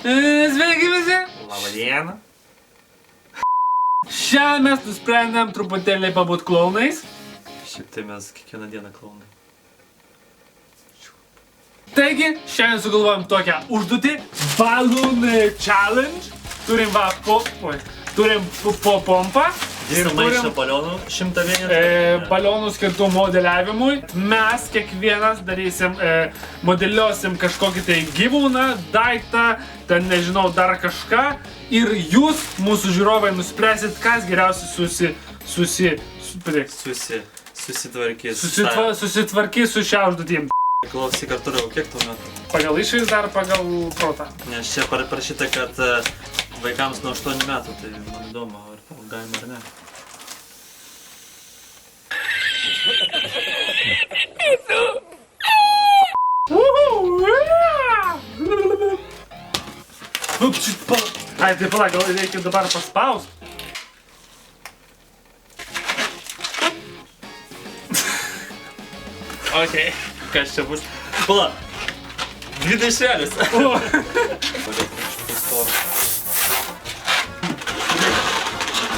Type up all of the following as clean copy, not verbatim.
Sveiki visi! Labą dieną. Šiandien mes nusprendėm truputėlį pabūt klounais. Šiaip tai mes kiekvieną dieną klaunai. Taigi, šiandien sugalvojom tokią užduotį Balloon Challenge. Turim po pompą. Ir maišą balionų 101. Balionų skirtų modeliavimui. Mes kiekvienas darysim, modeliuosim kažkokį tai gyvūną, daiktą, ten nežinau, dar kažką. Ir jūs, mūsų žiūrovai, nuspręsit, kas geriausiai susitvarkys su šią užduotim. Klausyk, ar turiu, kiek tu metų? Pagal išvaizdą ar pagal protą? Nes čia parašyta, kad vaikams nuo 8 metų, tai man įdomu, ar galima ar ne. Ai, tai pala, gal reikia dabar paspaust? Okei, kas čia bus? Pala, 20.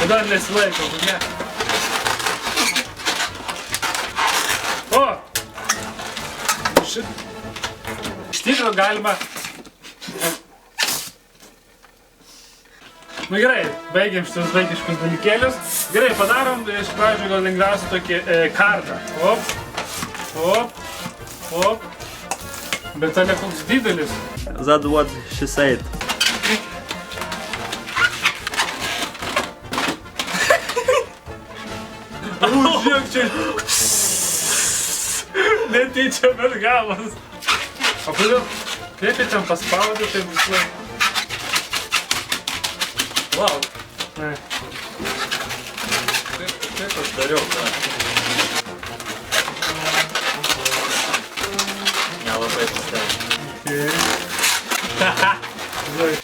Dar nesilaiko, ne? O! Iš tikro galima... Nu gerai, baigiam šitus vaikiškus dalykėlius. Gerai, padarom iš pradžių gal lengviausią tokį kardą. Op, op, op. Bet tai ne koks didelis. That's what she said. Žiūrėk čia. Netyčia, bet galas. O kodėl? Kaip jie ten paspaudė, tai visai. Wow. Ne. Kaip aš dariau tą? Nelabai pasiteisiu. Okay. Haha. Žinai.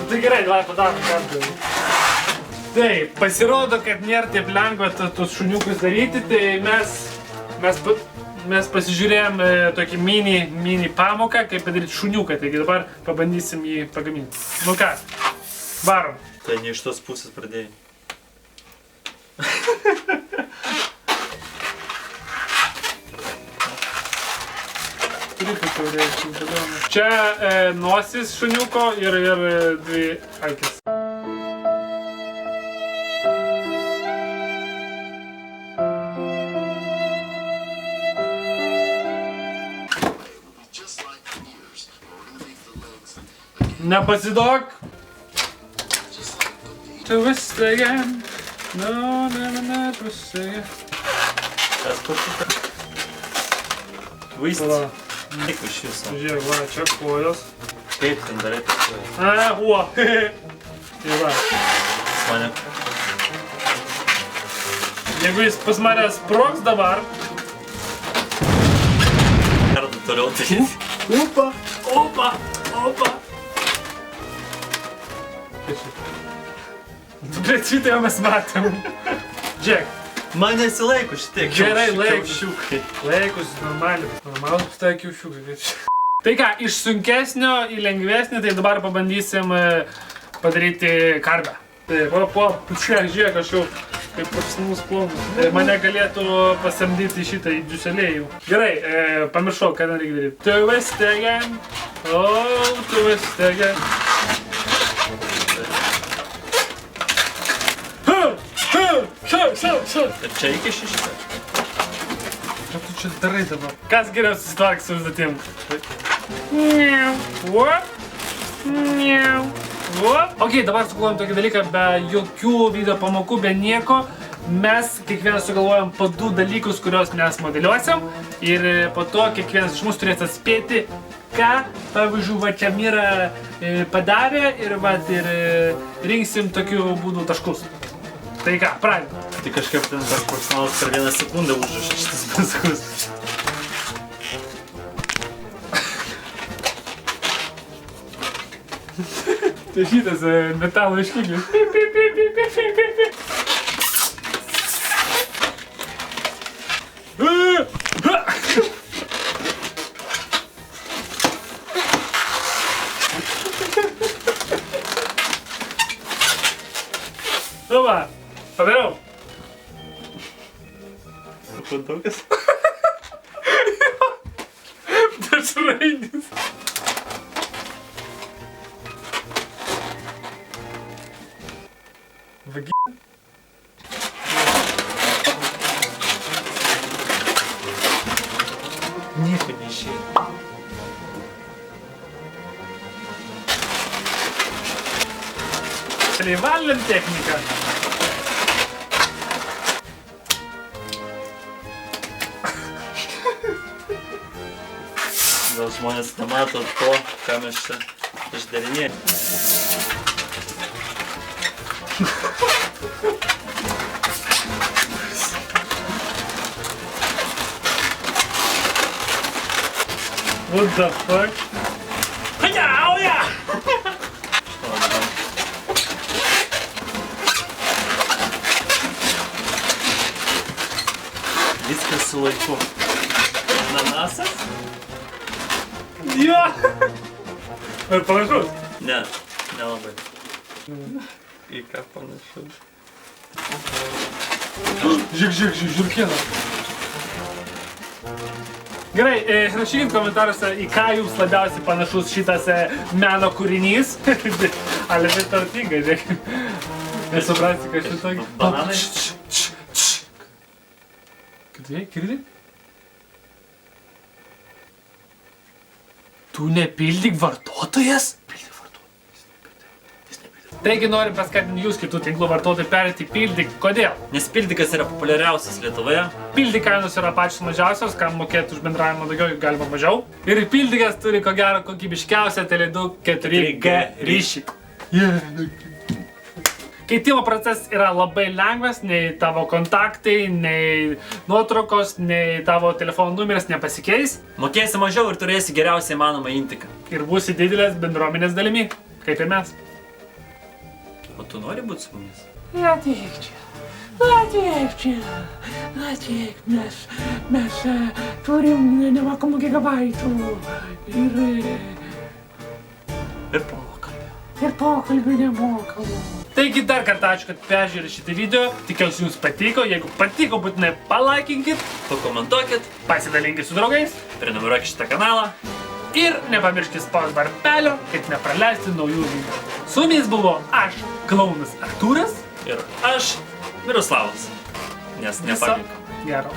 Tai gerai, davai padarom kartą. Taip, pasirodo, kad nėra taip lengva tos šuniukus daryti, tai mes pasižiūrėjom tokį mini pamoką, kaip padaryti šuniuką, taigi dabar pabandysim jį pagaminti. Nu ką, varom. Tai ne iš tos pusės pradėjai. Čia nosis šuniuko ir dvi akis. Nepasidok! Twist again. No, twist again. Kas kur? Twist. Tik iš viso. Žiūrėk, va, čia kojos. Kaip ten darai tas kojos? Uo. Tai va. Mane. Jeigu jis pas mane sprogs dabar. Kartu toliau tai. Opa, opa, opa. Bet šitą jau mes matėm. Džek. Man nesilaiko šitie Gerai, kiaušiukai. Laikus normaliai. Normalus tai kiaušiukai. Tai ką, iš sunkesnio į lengvesnį, tai dabar pabandysim padaryti kardą. Taip, žiūrėk, aš jau kaip profesionalus klounas. Mane galėtų pasamdyti šitą į Džiuselėjų. Gerai, pamiršau, ką ten reikia daryti. Twist again. Oh, twist again. Ir čia iki šešitą. Ką tu čia darai dabar? Kas geriau susitvarks su užduotim? Ok, dabar sugalvojom tokį dalyką be jokių video pamokų, be nieko. Mes kiekvienas sugalvojom po 2 dalykus, kuriuos mes modeliuosim. Ir po to kiekvienas iš mūsų turės atspėti, ką, pavyzdžiui, va čia Mira padarė ir rinksim tokių būdų taškus. Tai ką, pradedam. Tai kažkaip ten tas profesionalas per 1 sekundę užrašė šitas paskus. Tai šitas metalo iškiklis. Nu va, padariau. Puodukas. Dešraidis. Vagi. Nieko neišėjo. Privalint techniką. Gal žmonės nemato to, ką mes čia išdarinėjame. What the fuck? Auja! Viskas su laiku. Ananasas? Jo! Ar panašus? Ne, nelabai. Į ką panašus? Žiūrėk, žiūrkėna. Gerai, rašykit komentaruose, į ką jums labiausiai panašus šitas meno kūrinys. Ale tai tartinga, žiūrėk. Nesuprasti, kad šitą... Bananai? Kad girdi? Tu nepildyk vartotojas? Pildyk vartotojas. Taigi norim paskatinti jūs kitų tinklų vartotojų perėti pildyk. Kodėl? Nes pildikas yra populiariausias Lietuvoje. Pildyk kainos yra pačios mažiausios, kam mokėti už bendravimą daugiau, galima mažiau. Ir pildykas turi ko gero kokybiškiausią Tele2 4G ryšį. Keitimo procesas yra labai lengvas, nei tavo kontaktai, nei nuotraukos, nei tavo telefono numeris nepasikeis. Mokėsi mažiau ir turėsi geriausiai įmanomą intiką. Ir būsi didelės bendruomenės dalimi, kaip ir mes. O tu nori būti su mumis? Ateik čia, mes turim nemokamų gigabaitų ir pokalbių nemokamų. Taigi dar kartą ačiū, kad peržiūrėjote šitą video, tikiuosi jums patiko, jeigu patiko būtinai palaikinkit, Pakomentuokit, pasidalinkit su draugais prenumeruokit šitą kanalą. ir nepamirškit spausti varpelio, kad nepraleisti naujų video. Su jumis buvo aš, Klaunas Artūras Ir aš, Miroslavas. Nes viso nepavyko. gero.